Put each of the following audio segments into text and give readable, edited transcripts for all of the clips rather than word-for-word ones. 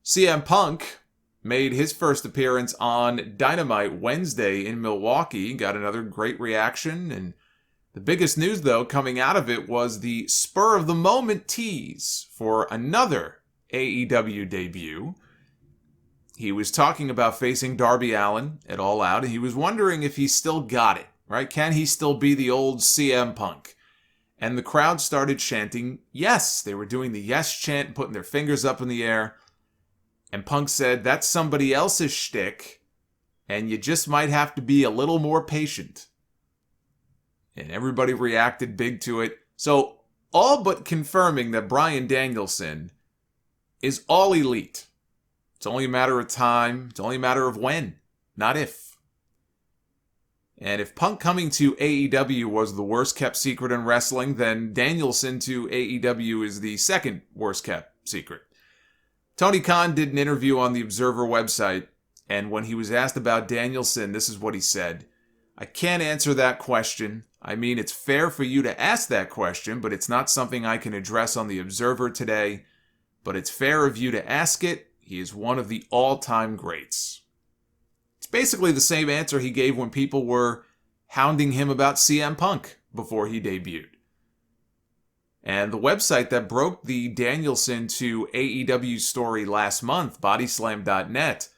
CM Punk made his first appearance on Dynamite Wednesday in Milwaukee. Got another great reaction. And the biggest news, though, coming out of it was the spur-of-the-moment tease for another AEW debut. He was talking about facing Darby Allin at All Out, and he was wondering if he still got it, right? Can he still be the old CM Punk? And the crowd started chanting yes. They were doing the yes chant, putting their fingers up in the air. And Punk said, that's somebody else's shtick, and you just might have to be a little more patient. And everybody reacted big to it. So, all but confirming that Bryan Danielson is all elite. It's only a matter of time. It's only a matter of when, not if. And if Punk coming to AEW was the worst kept secret in wrestling, then Danielson to AEW is the second worst kept secret. Tony Khan did an interview on the Observer website, and when he was asked about Danielson, this is what he said. I can't answer that question. I mean, it's fair for you to ask that question, but it's not something I can address on the Observer today. But it's fair of you to ask it. He is one of the all-time greats. It's basically the same answer he gave when people were hounding him about CM Punk before he debuted. And the website that broke the Danielson to AEW story last month, bodyslam.net,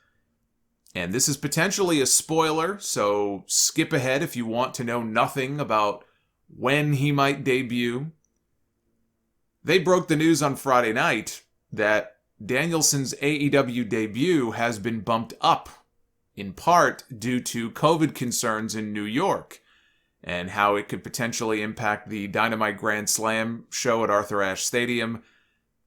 and this is potentially a spoiler, so skip ahead if you want to know nothing about when he might debut. They broke the news on Friday night that Danielson's AEW debut has been bumped up, in part due to COVID concerns in New York, and how it could potentially impact the Dynamite Grand Slam show at Arthur Ashe Stadium.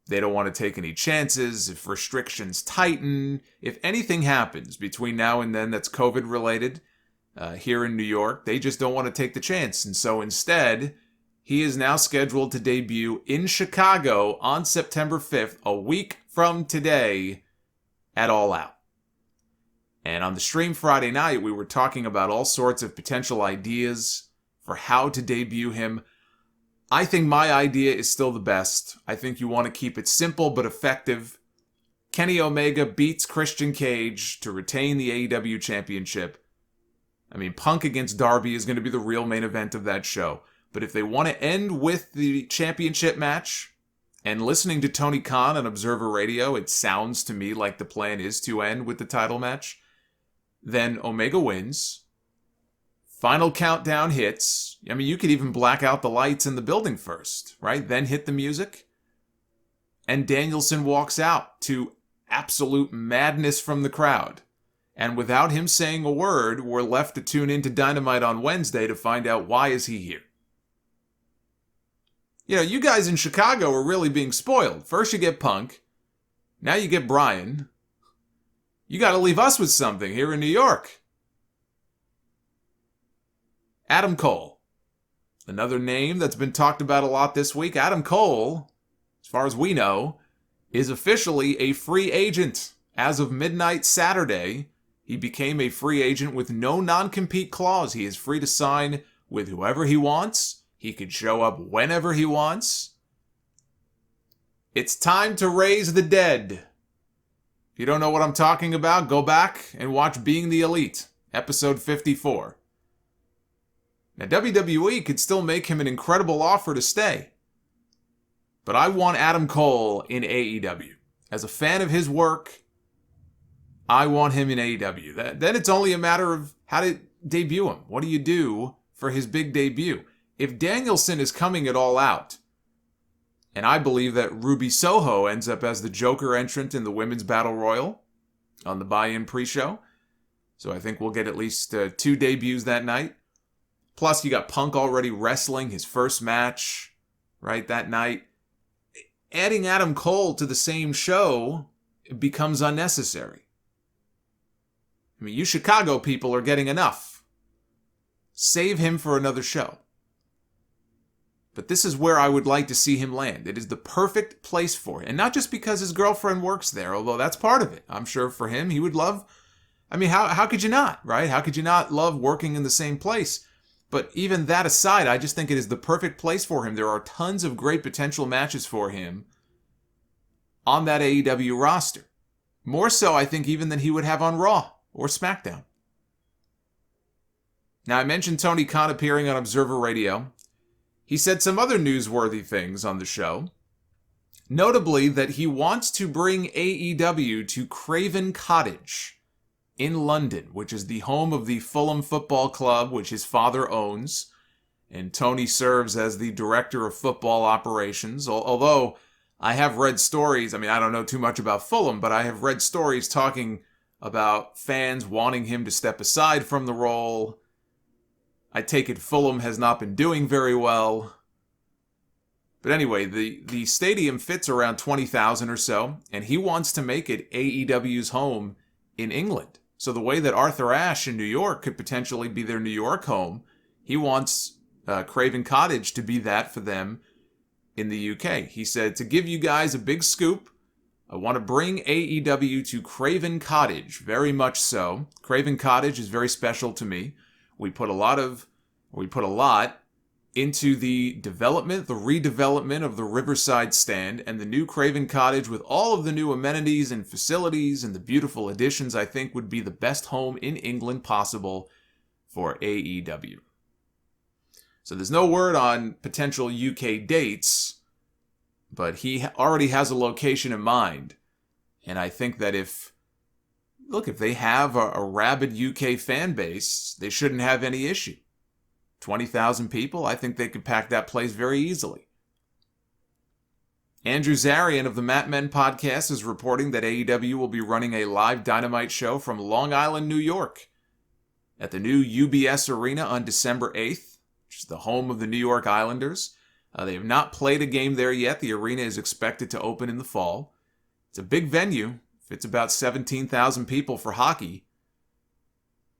They don't want to take any chances if restrictions tighten. If anything happens between now and then that's COVID-related here in New York, they just don't want to take the chance. And so instead, he is now scheduled to debut in Chicago on September 5th, a week from today, at All Out. And on the stream Friday night, we were talking about all sorts of potential ideas for how to debut him. I think my idea is still the best. I think you want to keep it simple but effective. Kenny Omega beats Christian Cage to retain the AEW championship. I mean, Punk against Darby is going to be the real main event of that show. But if they want to end with the championship match, and listening to Tony Khan on Observer Radio, it sounds to me like the plan is to end with the title match, then Omega wins. Final countdown hits. I mean, you could even black out the lights in the building first, right? Then hit the music. And Danielson walks out to absolute madness from the crowd. And without him saying a word, we're left to tune into Dynamite on Wednesday to find out why is he here. You know, you guys in Chicago are really being spoiled. First you get Punk. Now you get Bryan. You got to leave us with something here in New York. Adam Cole. Another name that's been talked about a lot this week. Adam Cole, as far as we know, is officially a free agent. As of midnight Saturday, he became a free agent with no non-compete clause. He is free to sign with whoever he wants. He could show up whenever he wants. It's time to raise the dead. If you don't know what I'm talking about, go back and watch Being the Elite, episode 54. Now, WWE could still make him an incredible offer to stay. But I want Adam Cole in AEW. As a fan of his work, I want him in AEW. Then it's only a matter of how to debut him. What do you do for his big debut? If Danielson is coming at All Out, and I believe that Ruby Soho ends up as the Joker entrant in the Women's Battle Royal on the buy-in pre-show, so I think we'll get at least 2 debuts that night. Plus, you got Punk already wrestling his first match, right, that night. Adding Adam Cole to the same show becomes unnecessary. I mean, you Chicago people are getting enough. Save him for another show. But this is where I would like to see him land. It is the perfect place for him. And not just because his girlfriend works there, although that's part of it. I'm sure for him, he would love... I mean, how could you not, right? How could you not love working in the same place? But even that aside, I just think it is the perfect place for him. There are tons of great potential matches for him on that AEW roster. More so, I think, even than he would have on Raw or SmackDown. Now, I mentioned Tony Khan appearing on Observer Radio. He said some other newsworthy things on the show. Notably, that he wants to bring AEW to Craven Cottage in London, which is the home of the Fulham Football Club, which his father owns. And Tony serves as the director of football operations. Although I have read stories, I don't know too much about Fulham, but I have read stories talking about fans wanting him to step aside from the role. I take it Fulham has not been doing very well. But anyway, the stadium fits around 20,000 or so, and he wants to make it AEW's home in England. So the way that Arthur Ashe in New York could potentially be their New York home, he wants Craven Cottage to be that for them in the UK. He said, to give you guys a big scoop, I want to bring AEW to Craven Cottage, very much so. Craven Cottage is very special to me. We put a lot into the redevelopment of the Riverside stand, and the new Craven Cottage with all of the new amenities and facilities and the beautiful additions, I think would be the best home in England possible for AEW. So there's no word on potential UK dates, but he already has a location in mind. And I think that if they have a rabid UK fan base, they shouldn't have any issue. 20,000 people, I think they could pack that place very easily. Andrew Zarian of the Mat Men podcast is reporting that AEW will be running a live Dynamite show from Long Island, New York, at the new UBS Arena on December 8th, which is the home of the New York Islanders. They have not played a game there yet. The arena is expected to open in the fall. It's a big venue. Fits about 17,000 people for hockey.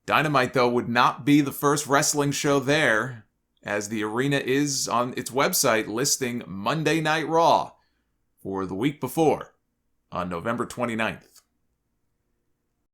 Dynamite, though, would not be the first wrestling show there, as the arena is on its website listing Monday Night Raw for the week before, on November 29th.